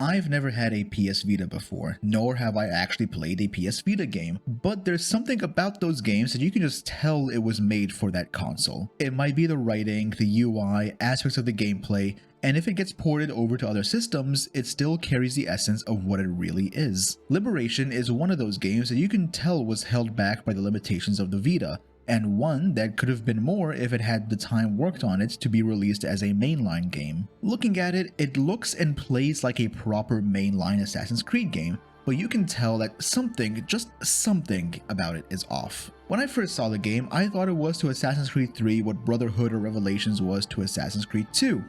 I've never had a PS Vita before, nor have I actually played a PS Vita game, but there's something about those games that you can just tell it was made for that console. It might be the writing, the UI, aspects of the gameplay, and if it gets ported over to other systems, it still carries the essence of what it really is. Liberation is one of those games that you can tell was held back by the limitations of the Vita, and one that could have been more if it had the time worked on it to be released as a mainline game. Looking at it, it looks and plays like a proper mainline Assassin's Creed game, but you can tell that something, just something about it is off. When I first saw the game, I thought it was to Assassin's Creed 3 what Brotherhood or Revelations was to Assassin's Creed 2.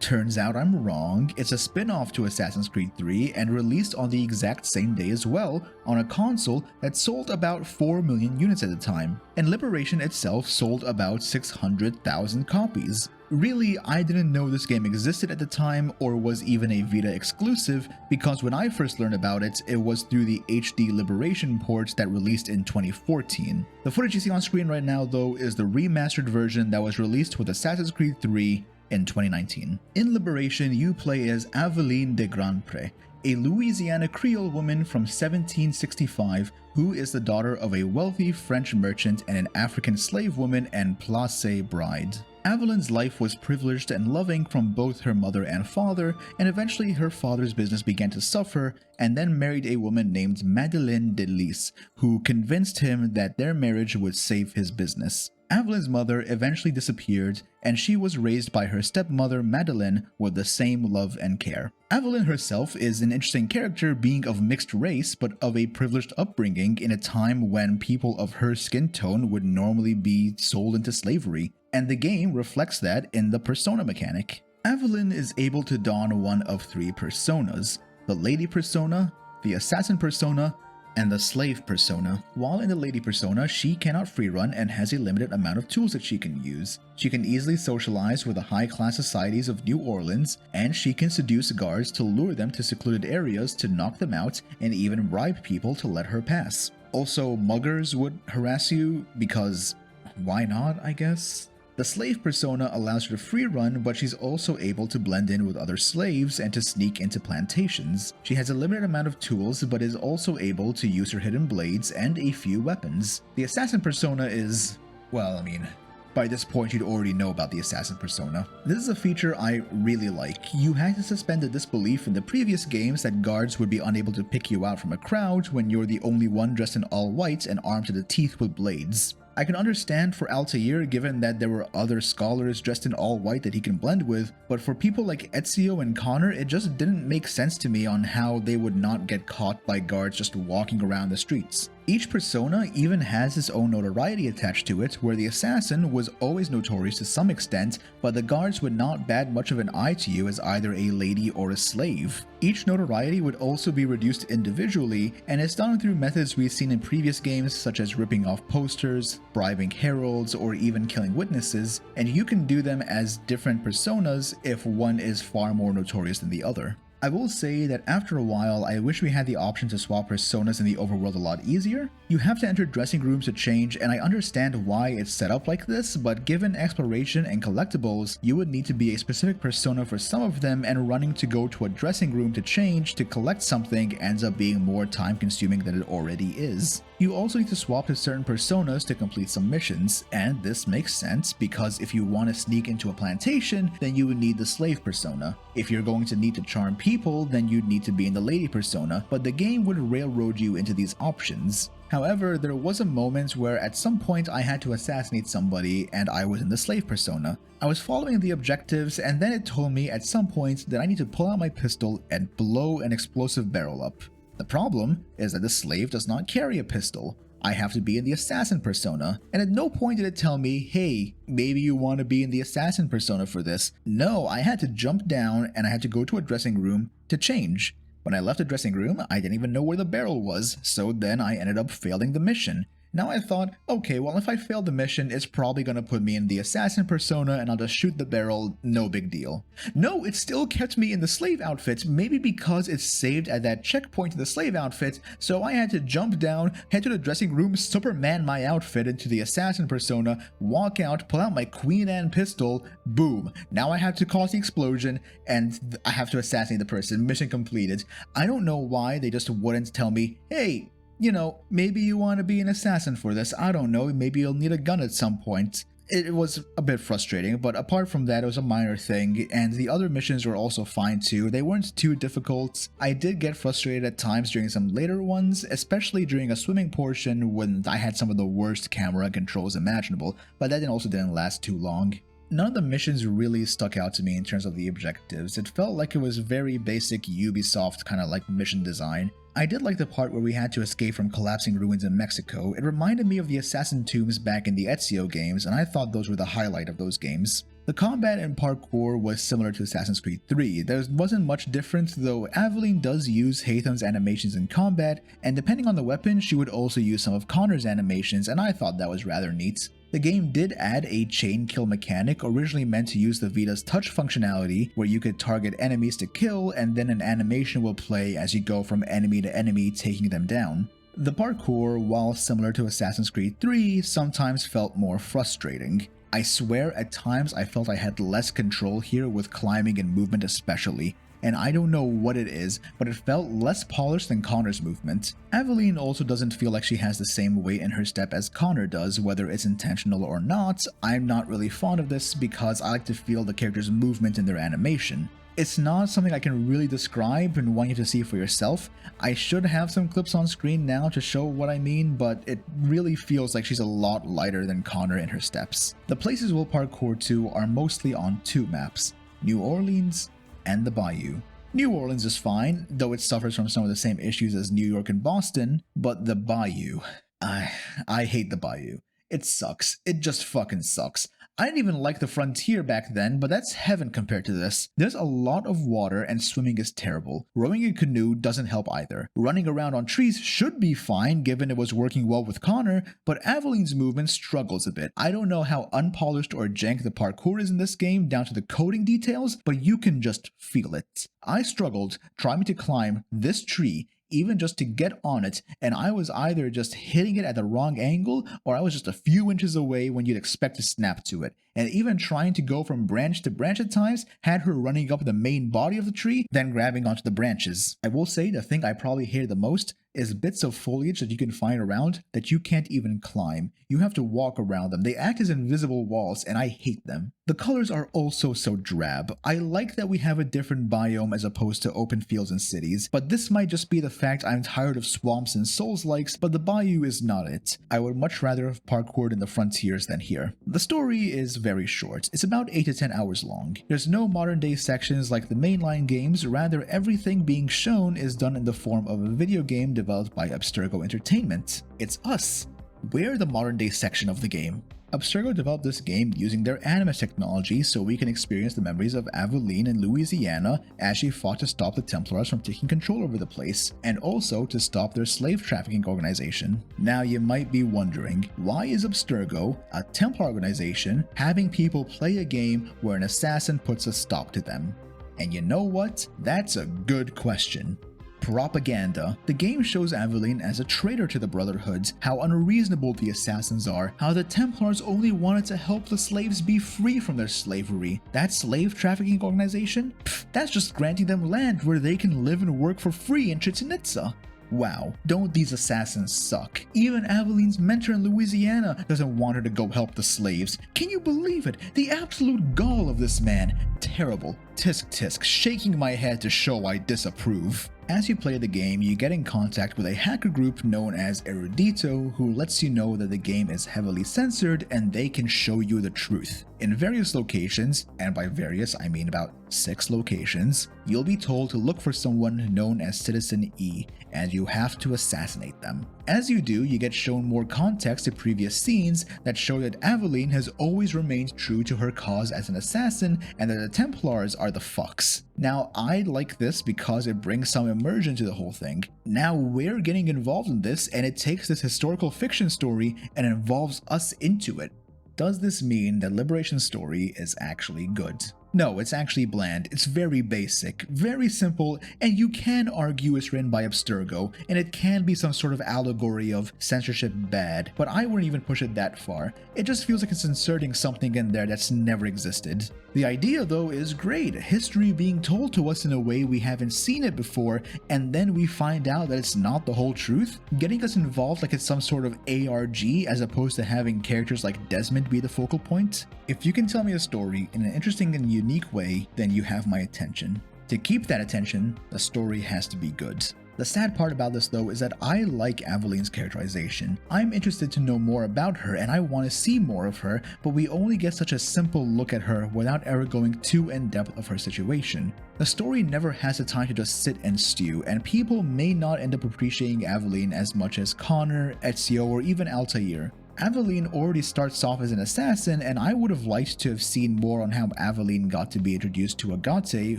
Turns out I'm wrong. It's a spin-off to Assassin's Creed 3 and released on the exact same day as well on a console that sold about 4 million units at the time, and Liberation itself sold about 600,000 copies. Really, I didn't know this game existed at the time or was even a Vita exclusive, because when I first learned about it, it was through the HD Liberation port that released in 2014. The footage you see on screen right now though is the remastered version that was released with Assassin's Creed 3 in 2019. In Liberation, you play as Aveline de Grandpré, a Louisiana Creole woman from 1765 who is the daughter of a wealthy French merchant and an African slave woman and placée bride. Aveline's life was privileged and loving from both her mother and father, and eventually her father's business began to suffer, and then married a woman named Madeleine de Lys, who convinced him that their marriage would save his business. Aveline's mother eventually disappeared, and she was raised by her stepmother Madeleine with the same love and care. Aveline herself is an interesting character, being of mixed race but of a privileged upbringing in a time when people of her skin tone would normally be sold into slavery, and the game reflects that in the persona mechanic. Aveline is able to don one of 3 personas: the lady persona, the assassin persona, and the slave persona. While in the lady persona, she cannot free run and has a limited amount of tools that she can use. She can easily socialize with the high-class societies of New Orleans, and she can seduce guards to lure them to secluded areas to knock them out and even bribe people to let her pass. Also, muggers would harass you because why not, I guess? The slave persona allows her to free run, but she's also able to blend in with other slaves and to sneak into plantations. She has a limited amount of tools, but is also able to use her hidden blades and a few weapons. The assassin persona is, well, I mean, by this point you'd already know about the assassin persona. This is a feature I really like. You had to suspend the disbelief in the previous games that guards would be unable to pick you out from a crowd when you're the only one dressed in all white and armed to the teeth with blades. I can understand for Altair, given that there were other scholars dressed in all white that he can blend with, but for people like Ezio and Connor, it just didn't make sense to me on how they would not get caught by guards just walking around the streets. Each persona even has its own notoriety attached to it, where the assassin was always notorious to some extent, but the guards would not bat much of an eye to you as either a lady or a slave. Each notoriety would also be reduced individually, and it's done through methods we've seen in previous games such as ripping off posters, bribing heralds, or even killing witnesses, and you can do them as different personas if one is far more notorious than the other. I will say that after a while, I wish we had the option to swap personas in the overworld a lot easier. You have to enter dressing rooms to change, and I understand why it's set up like this, but given exploration and collectibles, you would need to be a specific persona for some of them, and running to go to a dressing room to change to collect something ends up being more time consuming than it already is. You also need to swap to certain personas to complete some missions, and this makes sense because if you want to sneak into a plantation, then you would need the slave persona. If you're going to need to charm people, then you'd need to be in the lady persona, but the game would railroad you into these options. However, there was a moment where at some point I had to assassinate somebody and I was in the slave persona. I was following the objectives, and then it told me at some point that I need to pull out my pistol and blow an explosive barrel up. The problem is that the slave does not carry a pistol. I have to be in the assassin persona, and at no point did it tell me, hey, maybe you want to be in the assassin persona for this. No, I had to jump down and I had to go to a dressing room to change. When I left the dressing room, I didn't even know where the barrel was, so then I ended up failing the mission. Now I thought, okay, well if I fail the mission, it's probably gonna put me in the assassin persona and I'll just shoot the barrel, no big deal. No, it still kept me in the slave outfit, maybe because it's saved at that checkpoint in the slave outfit, so I had to jump down, head to the dressing room, Superman my outfit into the assassin persona, walk out, pull out my Queen Anne pistol, boom. Now I have to cause the explosion, and I have to assassinate the person, mission completed. I don't know why they just wouldn't tell me, hey, you know, maybe you want to be an assassin for this, I don't know, maybe you'll need a gun at some point. It was a bit frustrating, but apart from that, it was a minor thing, and the other missions were also fine too. They weren't too difficult. I did get frustrated at times during some later ones, especially during a swimming portion when I had some of the worst camera controls imaginable, but that also didn't last too long. None of the missions really stuck out to me in terms of the objectives. It felt like it was very basic Ubisoft kind of like mission design. I did like the part where we had to escape from collapsing ruins in Mexico. It reminded me of the assassin tombs back in the Ezio games, and I thought those were the highlight of those games. The combat and parkour was similar to Assassin's Creed 3. There wasn't much different, though Aveline does use Haytham's animations in combat, and depending on the weapon, she would also use some of Connor's animations, and I thought that was rather neat. The game did add a chain kill mechanic, originally meant to use the Vita's touch functionality, where you could target enemies to kill and then an animation will play as you go from enemy to enemy taking them down. The parkour, while similar to Assassin's Creed 3, sometimes felt more frustrating. I swear at times I felt I had less control here with climbing and movement especially, and I don't know what it is, but it felt less polished than Connor's movement. Aveline also doesn't feel like she has the same weight in her step as Connor does, whether it's intentional or not. I'm not really fond of this because I like to feel the character's movement in their animation. It's not something I can really describe and want you to see for yourself. I should have some clips on screen now to show what I mean, but it really feels like she's a lot lighter than Connor in her steps. The places we'll parkour to are mostly on two maps, New Orleans and the Bayou. New Orleans is fine, though it suffers from some of the same issues as New York and Boston, but the Bayou, I hate the Bayou. It sucks. It just fucking sucks. I didn't even like the Frontier back then, but that's heaven compared to this. There's a lot of water and swimming is terrible. Rowing a canoe doesn't help either. Running around on trees should be fine given it was working well with Connor, but Aveline's movement struggles a bit. I don't know how unpolished or jank the parkour is in this game down to the coding details, but you can just feel it. I struggled trying to climb this tree even just to get on it, and I was either just hitting it at the wrong angle or I was just a few inches away when you'd expect to snap to it. And even trying to go from branch to branch at times had her running up the main body of the tree, then grabbing onto the branches. I will say the thing I probably hated the most is bits of foliage that you can find around that you can't even climb. You have to walk around them. They act as invisible walls and I hate them. The colors are also so drab. I like that we have a different biome as opposed to open fields and cities, but this might just be the fact I'm tired of swamps and Souls-likes, but the Bayou is not it. I would much rather have parkoured in the Frontiers than here. The story is very short. It's about 8 to 10 hours long. There's no modern day sections like the mainline games, rather everything being shown is done in the form of a video game developed by Abstergo Entertainment. It's us. We're the modern day section of the game. Abstergo developed this game using their Animus technology so we can experience the memories of Aveline in Louisiana as she fought to stop the Templars from taking control over the place, and also to stop their slave trafficking organization. Now you might be wondering, why is Abstergo, a Templar organization, having people play a game where an assassin puts a stop to them? And you know what? That's a good question. Propaganda. The game shows Aveline as a traitor to the Brotherhood, how unreasonable the assassins are, how the Templars only wanted to help the slaves be free from their slavery. That slave trafficking organization? Pfft, that's just granting them land where they can live and work for free in Chichen Itza. Wow, don't these assassins suck? Even Aveline's mentor in Louisiana doesn't want her to go help the slaves. Can you believe it? The absolute gall of this man. Terrible. Tisk tisk, shaking my head to show I disapprove. As you play the game, you get in contact with a hacker group known as Erudito who lets you know that the game is heavily censored and they can show you the truth. In various locations, and by various I mean about 6 locations, you'll be told to look for someone known as Citizen E, and you have to assassinate them. As you do, you get shown more context to previous scenes that show that Aveline has always remained true to her cause as an assassin and that the Templars are the fucks. Now, I like this because it brings some immersion to the whole thing. Now we're getting involved in this, and it takes this historical fiction story and involves us into it. Does this mean that Liberation's story is actually good? No, it's actually bland, it's very basic, very simple, and you can argue it's written by Abstergo, and it can be some sort of allegory of censorship bad, but I wouldn't even push it that far. It just feels like it's inserting something in there that's never existed. The idea, though, is great, history being told to us in a way we haven't seen it before, and then we find out that it's not the whole truth, getting us involved like it's some sort of ARG as opposed to having characters like Desmond be the focal point. If you can tell me a story in an interesting and unique way, then you have my attention. To keep that attention, the story has to be good. The sad part about this though is that I like Aveline's characterization. I'm interested to know more about her and I want to see more of her, but we only get such a simple look at her without ever going too in depth of her situation. The story never has the time to just sit and stew, and people may not end up appreciating Aveline as much as Connor, Ezio, or even Altair. Aveline already starts off as an assassin, and I would have liked to have seen more on how Aveline got to be introduced to Agate,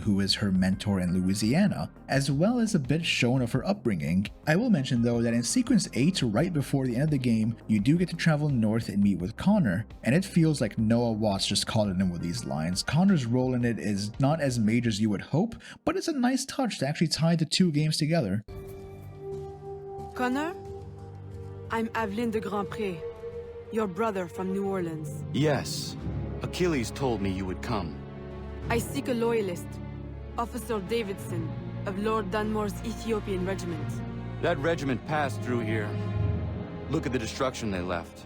who is her mentor in Louisiana, as well as a bit shown of her upbringing. I will mention though that in Sequence 8, right before the end of the game, you do get to travel north and meet with Connor, and it feels like Noah Watts just called it in with these lines. Connor's role in it is not as major as you would hope, but it's a nice touch to actually tie the two games together. Connor? I'm Aveline de Grandpré. Your brother from New Orleans. Yes. Achilles told me you would come. I seek a loyalist, Officer Davidson, of Lord Dunmore's Ethiopian regiment. That regiment passed through here. Look at the destruction they left.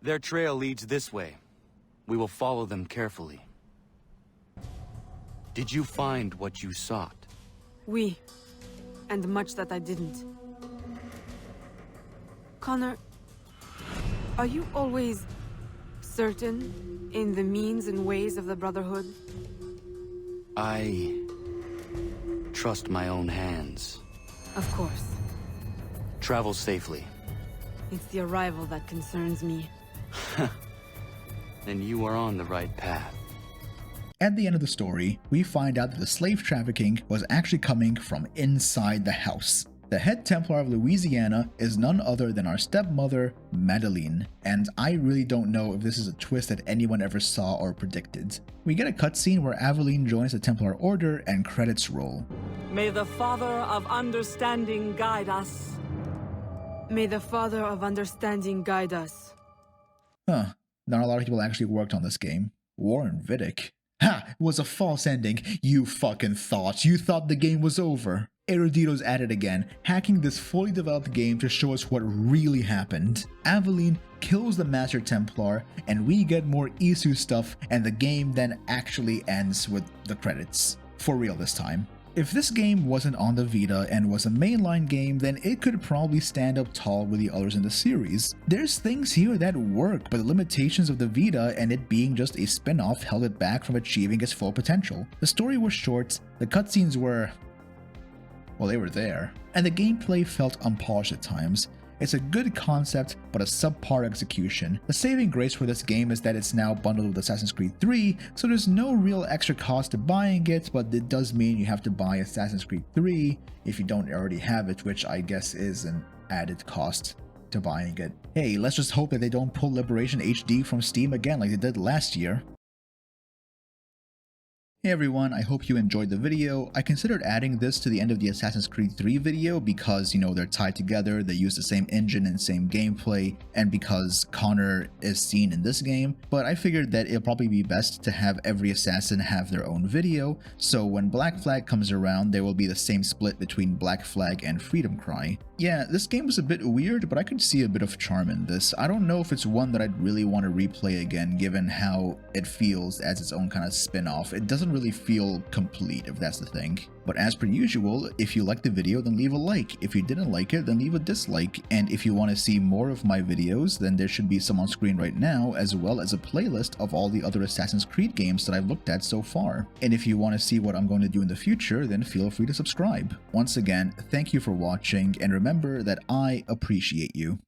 Their trail leads this way. We will follow them carefully. Did you find what you sought? Oui, and much that I didn't. Connor, are you always certain in the means and ways of the Brotherhood? I trust my own hands. Of course. Travel safely. It's the arrival that concerns me. Then you are on the right path. At the end of the story, we find out that the slave trafficking was actually coming from inside the house. The head Templar of Louisiana is none other than our stepmother, Madeline, and I really don't know if this is a twist that anyone ever saw or predicted. We get a cutscene where Aveline joins the Templar Order and credits roll. May the Father of Understanding guide us. May the Father of Understanding guide us. Huh, not a lot of people actually worked on this game. Warren Vidic. Ha! It was a false ending. You fucking thought. You thought the game was over. Erudito's at it again, hacking this fully developed game to show us what really happened. Aveline kills the Master Templar, and we get more Isu stuff, and the game then actually ends with the credits. For real this time. If this game wasn't on the Vita and was a mainline game, then it could probably stand up tall with the others in the series. There's things here that work, but the limitations of the Vita and it being just a spin-off held it back from achieving its full potential. The story was short, the cutscenes were... well, they were there, and the gameplay felt unpolished at times. It's a good concept, but a subpar execution. The saving grace for this game is that it's now bundled with Assassin's Creed 3, so there's no real extra cost to buying it, but it does mean you have to buy Assassin's Creed 3 if you don't already have it, which I guess is an added cost to buying it. Hey, let's just hope that they don't pull Liberation HD from Steam again like they did last year. Hey everyone, I hope you enjoyed the video. I considered adding this to the end of the Assassin's Creed 3 video because, you know, they're tied together, they use the same engine and same gameplay, and because Connor is seen in this game, but I figured that it'll probably be best to have every assassin have their own video, so when Black Flag comes around, there will be the same split between Black Flag and Freedom Cry. Yeah, this game was a bit weird, but I could see a bit of charm in this. I don't know if it's one that I'd really want to replay again given how it feels as its own kind of spin-off. It doesn't really feel complete, if that's the thing. But as per usual, if you liked the video, then leave a like. If you didn't like it, then leave a dislike. And if you want to see more of my videos, then there should be some on screen right now, as well as a playlist of all the other Assassin's Creed games that I've looked at so far. And if you want to see what I'm going to do in the future, then feel free to subscribe. Once again, thank you for watching, and remember that I appreciate you.